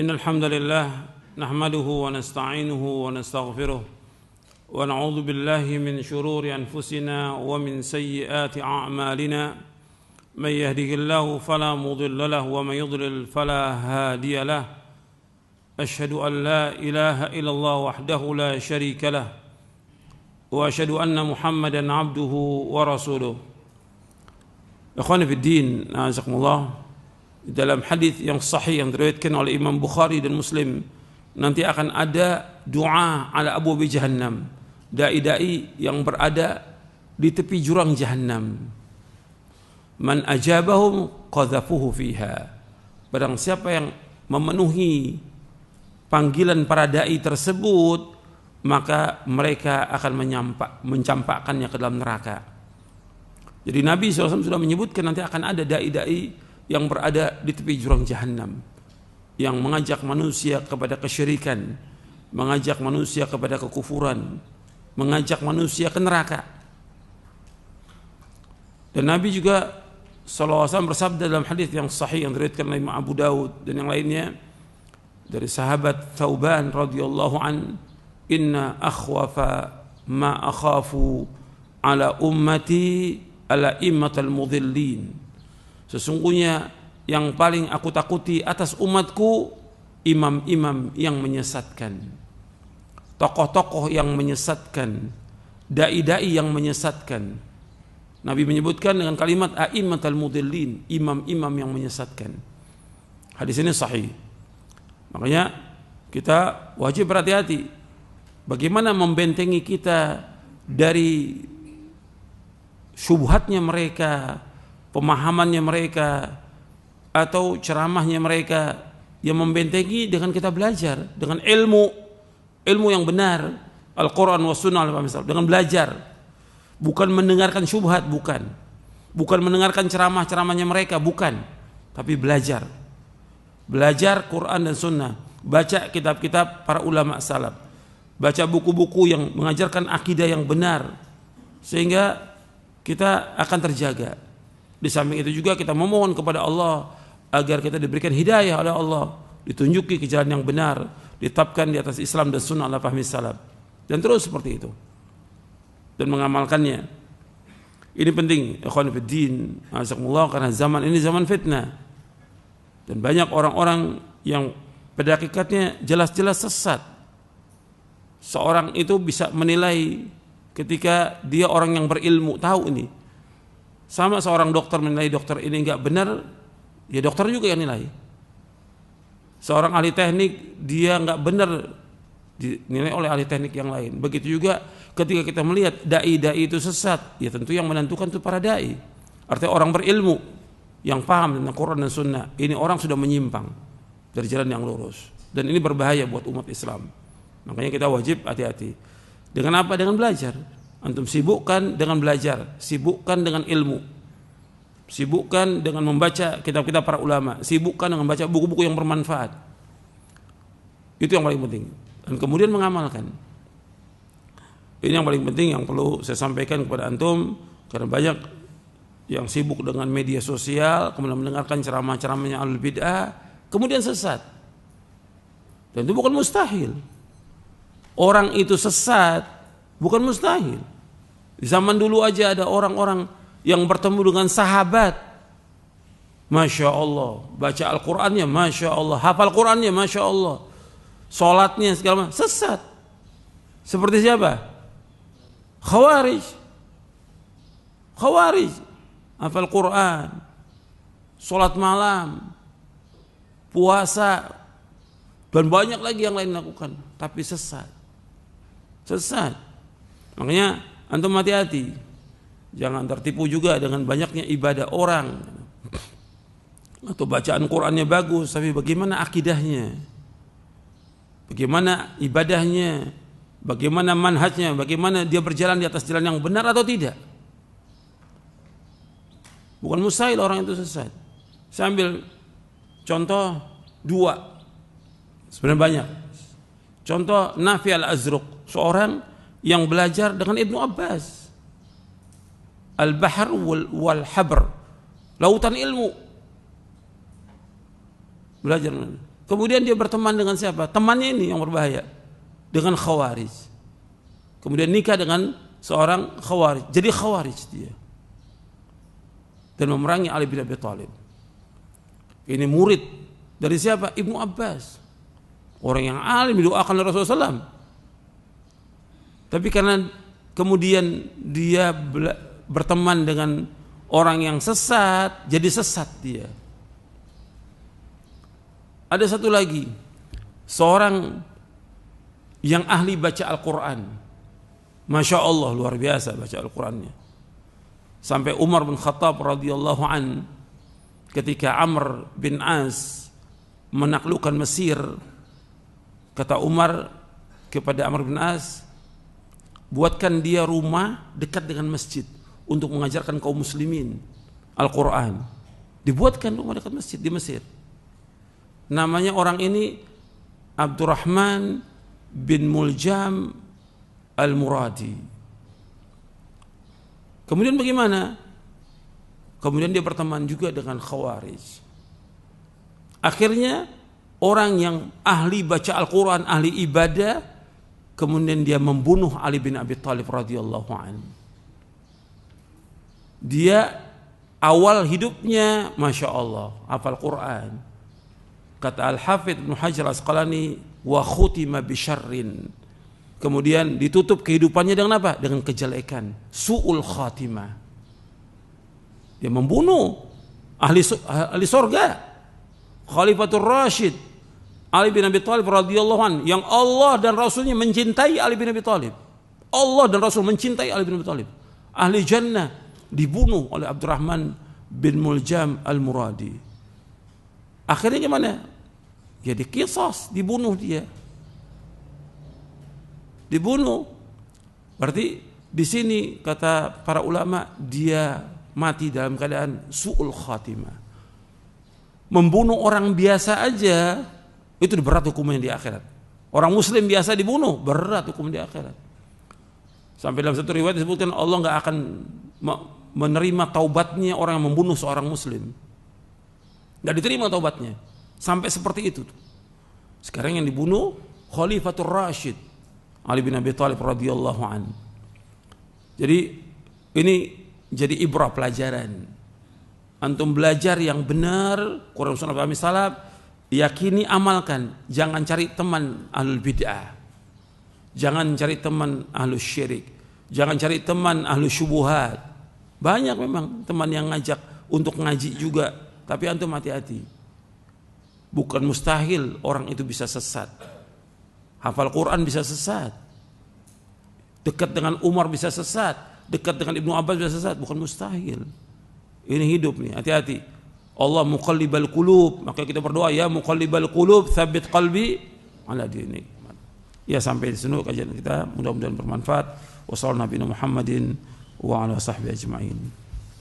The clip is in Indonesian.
إن الحمد لله نحمده ونستعينه ونستغفره ونعوذ بالله من شرور أنفسنا ومن سيئات أعمالنا من يهده الله فلا مضل له ومن يضلل فلا هادي له أشهد أن لا إله إلا الله وحده لا شريك له وأشهد أن محمدا عبده ورسوله. Ikhwani fi din, azakumullah. Dalam hadis yang sahih yang diriwayatkan oleh Imam Bukhari dan Muslim, nanti akan ada doa ala abwabi jahannam, dai-dai yang berada di tepi jurang jahannam. Man ajabahum qadhafuhu fiha. Barang siapa yang memenuhi panggilan para dai tersebut, maka mereka akan mencampakkannya ke dalam neraka. Jadi Nabi SAW sudah menyebutkan nanti akan ada dai-dai yang berada di tepi jurang jahannam, yang mengajak manusia kepada kesyirikan, mengajak manusia kepada kekufuran, mengajak manusia ke neraka. Dan Nabi juga SAW bersabda dalam hadis yang sahih yang diriwayatkan oleh Imam Abu Daud dan yang lainnya dari sahabat Thauban radhiyallahu an, inna akhwafa ma akhafu ala ummati ala immatal mudhillin. Sesungguhnya yang paling aku takuti atas umatku imam-imam yang menyesatkan, tokoh-tokoh yang menyesatkan, dai-dai yang menyesatkan. Nabi menyebutkan dengan kalimat a'immatal mudhillin, imam-imam yang menyesatkan. Hadis ini sahih. Makanya kita wajib berhati-hati bagaimana membentengi kita dari syubhatnya mereka, pemahamannya mereka, atau ceramahnya mereka, yang membentengi dengan kita belajar dengan ilmu yang benar, Al-Quran wa Sunnah, dengan belajar, bukan mendengarkan syubhat, bukan mendengarkan ceramahnya mereka, bukan, tapi belajar Quran dan Sunnah, baca kitab-kitab para ulama salaf, baca buku-buku yang mengajarkan akidah yang benar, sehingga kita akan terjaga. Di samping itu juga kita memohon kepada Allah agar kita diberikan hidayah oleh Allah, ditunjuki ke jalan yang benar, ditetapkan di atas Islam dan Sunnah ala fahmi salaf, dan terus seperti itu dan mengamalkannya. Ini penting, ikhwan fiddin, azakumullah, karena zaman ini zaman fitnah dan banyak orang-orang yang pada hakikatnya jelas-jelas sesat. Seorang itu bisa menilai ketika dia orang yang berilmu, tahu ini. Sama seorang dokter menilai dokter ini enggak benar, ya dokter juga yang nilai. Seorang ahli teknik dia enggak benar, dinilai oleh ahli teknik yang lain. Begitu juga ketika kita melihat dai-dai itu sesat, ya tentu yang menentukan itu para dai. Artinya orang berilmu yang paham tentang Quran dan Sunnah. Ini orang sudah menyimpang dari jalan yang lurus, dan ini berbahaya buat umat Islam. Makanya kita wajib hati-hati. Dengan apa? Dengan belajar. Antum sibukkan dengan belajar, sibukkan dengan ilmu, sibukkan dengan membaca kitab-kitab para ulama, sibukkan dengan membaca buku-buku yang bermanfaat. Itu yang paling penting. Dan kemudian mengamalkan. Ini yang paling penting yang perlu saya sampaikan kepada antum, karena banyak yang sibuk dengan media sosial, kemudian mendengarkan ceramah-ceramahnya ahlul bid'ah, kemudian sesat. Dan itu bukan mustahil. Orang itu sesat bukan mustahil. Di zaman dulu aja ada orang-orang yang bertemu dengan sahabat, Masya Allah, baca Al-Qurannya Masya Allah, hafal Qurannya Masya Allah, sholatnya segala macam, sesat. Seperti siapa? Khawarij, hafal Quran, sholat malam, puasa, dan banyak lagi yang lain lakukan, tapi sesat. Makanya antum hati-hati, jangan tertipu juga dengan banyaknya ibadah orang atau bacaan Qurannya bagus, tapi bagaimana akidahnya, bagaimana ibadahnya, bagaimana manhajnya, bagaimana dia berjalan di atas jalan yang benar atau tidak. Bukan mustahil orang itu sesat. Saya ambil contoh dua, sebenarnya banyak. Contoh Nafi al-Azruq, seorang yang belajar dengan Ibnu Abbas, Al-Bahr wal Habr, lautan ilmu, belajar. Kemudian dia berteman dengan siapa? Temannya ini yang berbahaya, dengan Khawarij. Kemudian nikah dengan seorang Khawarij, jadi Khawarij dia, dan memerangi Ali bin Abi Thalib. Ini murid dari siapa? Ibnu Abbas, orang yang alim didoakan oleh Rasulullah SAW. Tapi karena kemudian dia berteman dengan orang yang sesat, jadi sesat dia. Ada satu lagi, seorang yang ahli baca Al-Quran. Masya Allah, luar biasa baca Al-Qurannya. Sampai Umar bin Khattab radhiyallahu an, ketika Amr bin As menaklukkan Mesir, kata Umar kepada Amr bin As, buatkan dia rumah dekat dengan masjid untuk mengajarkan kaum muslimin Al-Quran. Dibuatkan rumah dekat masjid di Mesir. Namanya orang ini Abdurrahman bin Muljam Al-Muradi. Kemudian bagaimana? Kemudian dia berteman juga dengan Khawarij. Akhirnya orang yang ahli baca Al-Quran, ahli ibadah, kemudian dia membunuh Ali bin Abi Thalib radhiyallahu anhu. Dia awal hidupnya Masya Allah hafal Quran. Kata Al-Hafidh Ibnu Hajar Al-Asqalani, wa khutima bisyarrin. Kemudian ditutup kehidupannya dengan apa? Dengan kejelekan, su'ul khatimah. Dia membunuh ahli surga, Khalifatul Rashid Ali bin Abi Thalib radhiyallahu anhu, yang Allah dan Rasulnya mencintai Ali bin Abi Thalib. Allah dan Rasul mencintai Ali bin Abi Thalib. Ahli jannah, dibunuh oleh Abdurrahman bin Muljam Al-Muradi. Akhirnya gimana? Ya diqisas, dibunuh dia. Dibunuh. Berarti di sini kata para ulama, dia mati dalam keadaan su'ul khatimah. Membunuh orang biasa aja itu berat hukumnya di akhirat. Orang muslim biasa dibunuh, berat hukum di akhirat. Sampai dalam satu riwayat disebutkan Allah nggak akan menerima taubatnya orang yang membunuh seorang muslim. Nggak diterima taubatnya. Sampai seperti itu. Sekarang yang dibunuh Khalifatul Rashid Ali bin Abi Thalib radhiyallahu an. Jadi ini jadi ibrah pelajaran. Antum belajar yang benar Quran Sunnah Fahmi Salaf, yakini, amalkan. Jangan cari teman ahlul bid'ah, jangan cari teman ahlus syirik, jangan cari teman ahlus syubuhat. Banyak memang teman yang ngajak untuk ngaji juga, tapi antum hati-hati. Bukan mustahil orang itu bisa sesat. Hafal Quran bisa sesat, dekat dengan Umar bisa sesat, dekat dengan Ibnu Abbas bisa sesat. Bukan mustahil. Ini hidup nih, hati-hati. Allah muqallibal qulub, maka kita berdoa, ya muqallibal qulub tsabbit qalbi ala dinik. Ya, sampai di sini kajian kita, mudah-mudahan bermanfaat. Wassallallahu Muhammadin wa ala sahbihi ajma'in.